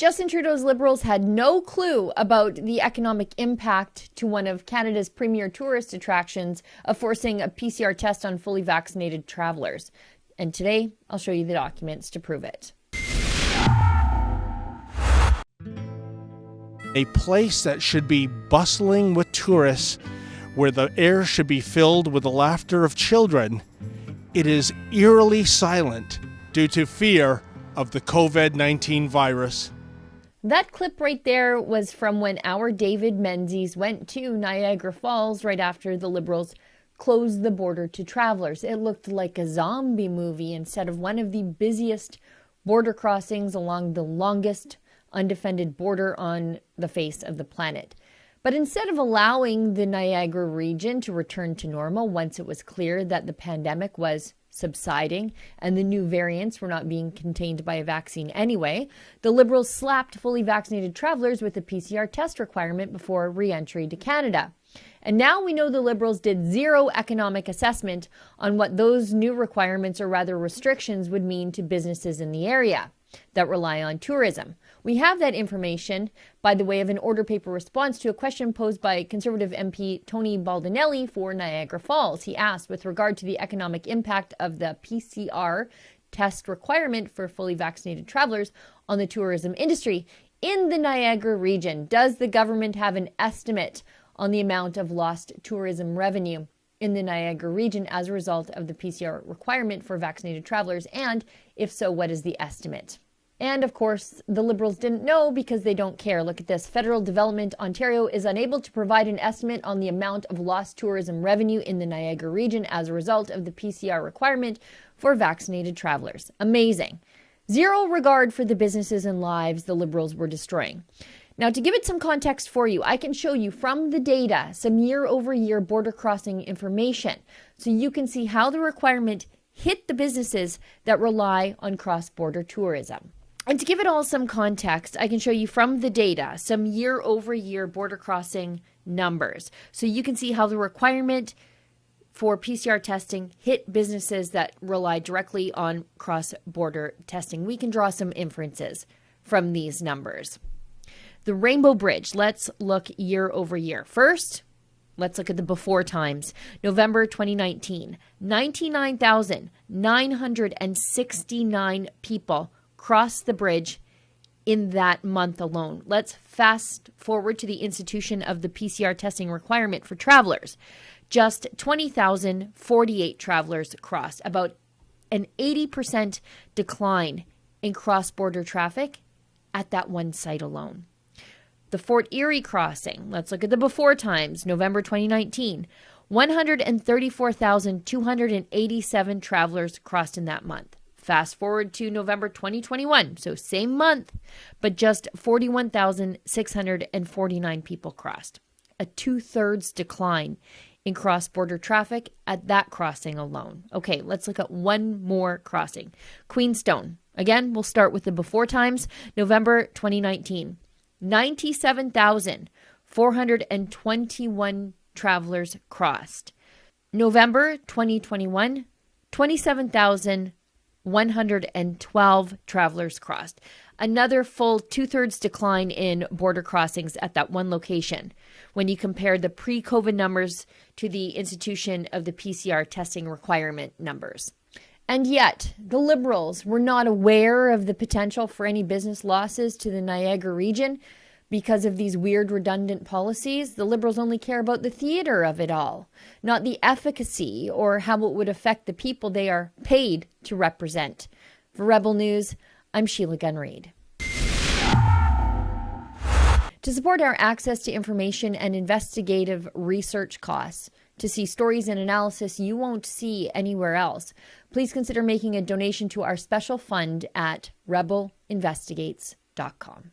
Justin Trudeau's Liberals had no clue about the economic impact to one of Canada's premier tourist attractions of forcing a PCR test on fully vaccinated travelers. And today, I'll show you the documents to prove it. A place that should be bustling with tourists, where the air should be filled with the laughter of children, it is eerily silent due to fear of the COVID-19 virus. That clip right there was from when our David Menzies went to Niagara Falls right after the Liberals closed the border to travelers. It looked like a zombie movie instead of one of the busiest border crossings along the longest undefended border on the face of the planet. But instead of allowing the Niagara region to return to normal once it was clear that the pandemic was subsiding and the new variants were not being contained by a vaccine anyway, the Liberals slapped fully vaccinated travelers with a PCR test requirement before re-entry to Canada. And now we know the Liberals did zero economic assessment on what those new requirements, or rather restrictions, would mean to businesses in the area that rely on tourism. We have that information by the way of an order paper response to a question posed by Conservative MP Tony Baldinelli for Niagara Falls. He asked, with regard to the economic impact of the PCR test requirement for fully vaccinated travelers on the tourism industry in the Niagara region, does the government have an estimate on the amount of lost tourism revenue in the Niagara region as a result of the PCR requirement for vaccinated travelers? And if so, what is the estimate? And of course, the Liberals didn't know because they don't care. Look at this. Federal Development Ontario is unable to provide an estimate on the amount of lost tourism revenue in the Niagara region as a result of the PCR requirement for vaccinated travelers. Amazing. Zero regard for the businesses and lives the Liberals were destroying. Now, to give it some context for you, I can show you from the data some year-over-year border crossing information so you can see how the requirement hit the businesses that rely on cross-border tourism. And to give it all some context, I can show you from the data some year-over-year border crossing numbers so you can see how the requirement for PCR testing hit businesses that rely directly on cross-border testing. We can draw some inferences from these numbers. The Rainbow Bridge, let's look year over year. First, let's look at the before times. November 2019, 99,969 people crossed the bridge in that month alone. Let's fast forward to the institution of the PCR testing requirement for travelers. Just 20,048 travelers crossed, about an 80% decline in cross-border traffic at that one site alone. The Fort Erie crossing, let's look at the before times, November 2019, 134,287 travelers crossed in that month. Fast forward to November 2021, so same month, but just 41,649 people crossed. A 2/3 decline in cross-border traffic at that crossing alone. Okay, let's look at one more crossing. Queenstone. Again, we'll start with the before times, November 2019. 97,421 travelers crossed. November 2021, 27,112 travelers crossed. Another full 2/3 decline in border crossings at that one location when you compare the pre-COVID numbers to the institution of the PCR testing requirement numbers. And yet, the Liberals were not aware of the potential for any business losses to the Niagara region because of these weird redundant policies. The Liberals only care about the theater of it all, not the efficacy or how it would affect the people they are paid to represent. For Rebel News, I'm Sheila Gunn-Reid. To support our access to information and investigative research costs, to see stories and analysis you won't see anywhere else, please consider making a donation to our special fund at rebelinvestigates.com.